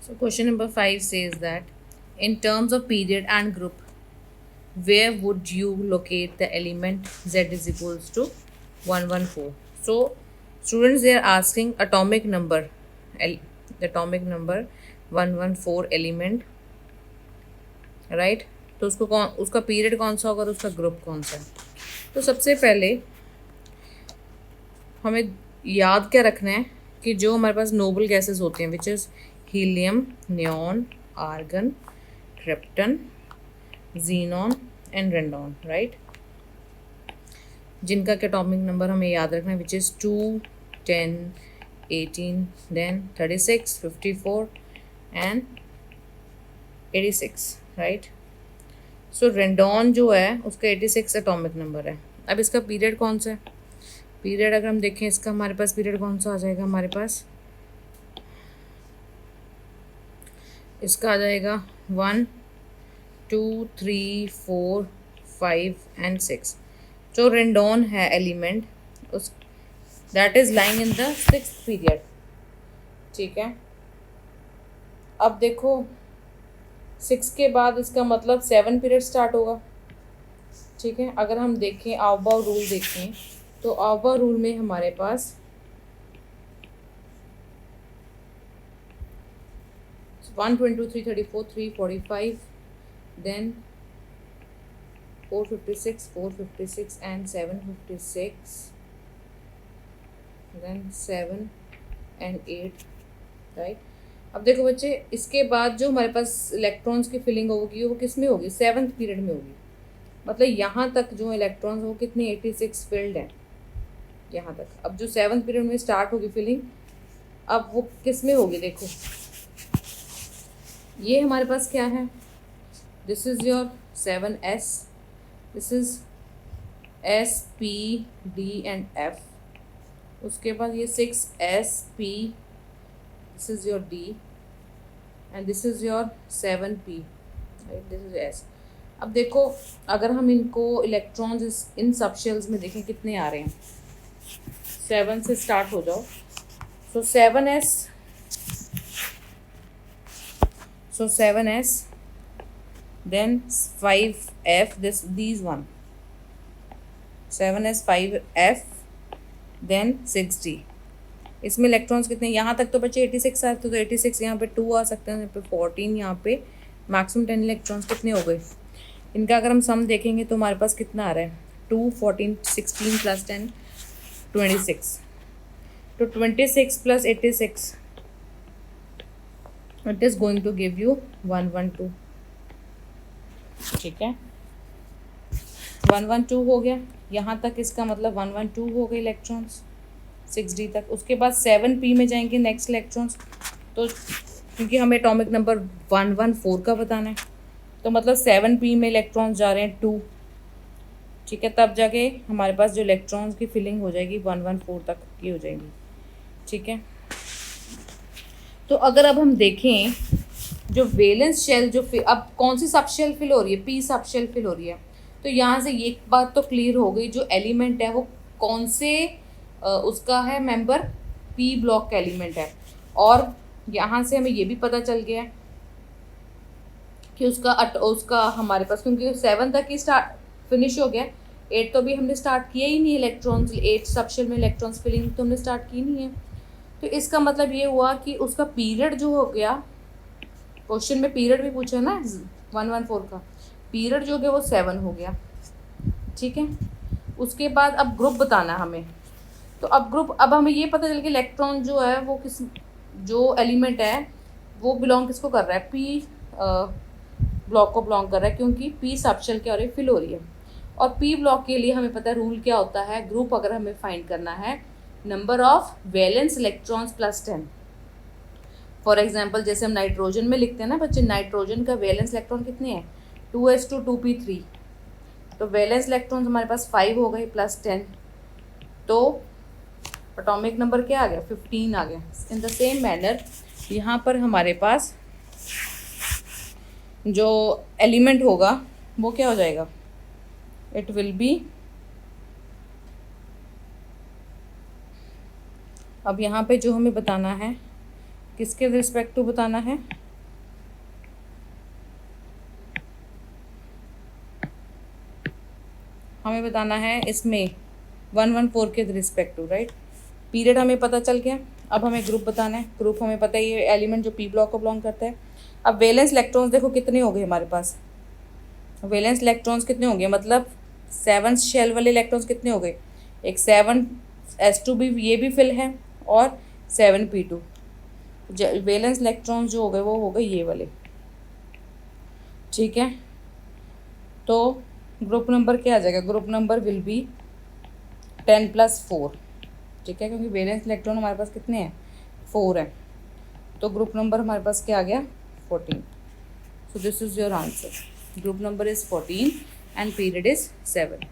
So question number 5 says that in terms of period and group, where would you locate the element z is equals to 114? So students, they are asking atomic number, the atomic number 114 element, right तो उसको कौन, उसका period कौन सा होगा और उसका group कौन सा है। तो सबसे पहले हमें याद क्या रखना है कि जो हमारे पास नोबल गैसेस होते हैं which is helium, neon, argon, krypton, xenon and radon, right, जिनका एटॉमिक नंबर हमें याद रखना है which is 2, 10, 18, then 36, 54 and 86, right. So radon जो है उसका 86 एटॉमिक नंबर है। अब इसका पीरियड कौन सा है? पीरियड अगर हम देखें इसका, हमारे पास पीरियड कौन सा आ जाएगा, हमारे पास इसका आ जाएगा 1, 2, 3, 4, 5 एंड 6। जो रेंडॉन है एलिमेंट उस that is lying in the 6th period, ठीक है। अब देखो 6 के बाद इसका मतलब 7 पीरियड स्टार्ट होगा, ठीक है। अगर हम देखें आउबाउ रूल देखें तो आउबाउ रूल में हमारे पास 1, 22, 3, 34, 345, then 456, 456 and 756, then 7 and 8, right. अब देखो बच्चे, इसके बाद जो हमारे पास इलेक्ट्रॉन्स की फिलिंग होगी वो किस में होगी, 7th पीरियड में होगी। मतलब यहाँ तक जो इलेक्ट्रॉन्स वो कितने 86 फिल्ड हैं यहाँ तक। अब जो 7th पीरियड में स्टार्ट होगी फिलिंग, अब वो किस में होगी, देखो ये हमारे पास क्या है, this is your 7s, this is S, P, D and F। उसके बाद ये 6s, P, this is your D and this is your 7p, right, this is S। अब देखो अगर हम इनको इलेक्ट्रॉन्स इन सबशेल्स में देखें कितने आ रहे हैं, 7 से स्टार्ट हो जाओ। So 7s, then 5f, these one 7s, 5f, then 6d। इसमें इलेक्ट्रॉन्स कितने, यहाँ तक तो बच्चे 86 आते, तो 86 यहाँ पे 2 आ सकते हैं, यहाँ पे 14, यहाँ पे मैक्सिमम 10 इलेक्ट्रॉन्स कितने हो गए। इनका अगर हम सम देखेंगे तो हमारे पास कितना आ रहा है, 2, 14, 16 प्लस 10, 26। तो 26 plus 86 it is going to give you 112, ठीक है। 112 हो गया, यहाँ तक इसका मतलब 112 हो गए इलेक्ट्रॉन्स 6d तक। उसके बाद 7p में जाएंगे नेक्स्ट इलेक्ट्रॉन्स, तो क्योंकि हमें एटॉमिक नंबर 114 का बताना है तो मतलब 7p में इलेक्ट्रॉन्स जा रहे हैं 2, ठीक है। तब जाके हमारे पास जो इलेक्ट्रॉन्स की फिलिंग हो जाएगी 114 तक की हो जाएगी, ठीक है। तो अगर अब हम देखें जो वैलेंस शेल जो अब कौन सी सब शेल फिल हो रही है, p सब शेल फिल हो रही है, तो यहाँ से ये बात तो क्लियर हो गई जो एलिमेंट है वो कौन से उसका है मेंबर, p ब्लॉक का एलिमेंट है। और यहाँ से हमें ये भी पता चल गया कि उसका हमारे पास, क्योंकि 7 तक ही स्टार्ट फिनिश हो गया, 8 तो भी हमने स्टार्ट किया ही नहीं इलेक्ट्रॉन्स, 8 सबशेल में इलेक्ट्रॉन्स फिलिंग तो हमने स्टार्ट की नहीं है। तो इसका मतलब ये हुआ कि उसका पीरियड जो हो गया, क्वेश्चन में पीरियड भी पूछा ना 114 का, पीरियड जो हो गया वो 7 हो गया, ठीक है। उसके बाद अब ग्रुप बताना हमें, तो अब ग्रुप, अब हमें ये पता चल कि इलेक्ट्रॉन जो है वो किस, जो एलिमेंट है वो बिलोंग किसको कर रहा है, p ब्लॉक को बिलोंग कर रहा है, क्योंकि p सबशेल क्या हो रही है, फिल हो रही है। और p ब्लॉक के लिए हमें पता है रूल क्या होता है, ग्रुप अगर हमें फाइंड करना है number of valence electrons plus 10। For example जैसे हम नाइट्रोजन में लिखते हैं ना बच्चे, नाइट्रोजन का वैलेंस इलेक्ट्रॉन कितने हैं, 2s2 2p3, तो वैलेंस इलेक्ट्रॉन्स हमारे पास 5 हो गए प्लस 10, तो एटॉमिक नंबर क्या आ गया, 15 आ गया। इन द सेम मैनर यहाँ पर हमारे पास जो एलिमेंट होगा वो क्या हो जाएगा, इट विल बी, अब यहाँ पे जो हमें बताना है किसके रिस्पेक्ट टू बताना है, हमें बताना है इसमें 114 के रिस्पेक्ट टू, राइट। पीरियड हमें पता चल गया। अब हमें ग्रुप बताना है। ग्रुप हमें पता है ये एलिमेंट जो पी ब्लॉक को बिलोंग करता है। अब वैलेंस इलेक्ट्रॉन्स देखो कितने हो गए हमारे पास। वैलेंस इलेक्ट्रॉन्स कितने होंगे, मतलब 7 शेल वाले इलेक्ट्रॉन्स कितने हो गए, एक 7 S2 भी ये भी फिल है और 7 P2। वैलेंस इलेक्ट्रॉन्स जो हो गए वो हो गए ये वाले, ठीक है। तो ग्रुप नंबर क्या आ जाएगा, ग्रुप नंबर विल बी 10+4, ठीक है, क्योंकि वैलेंस इलेक्ट्रॉन हमारे पास कितने हैं, 4 है। तो ग्रुप नंबर हमारे पास क्या आ गया, 14। So this is your answer. Group number is 14 and period is 7।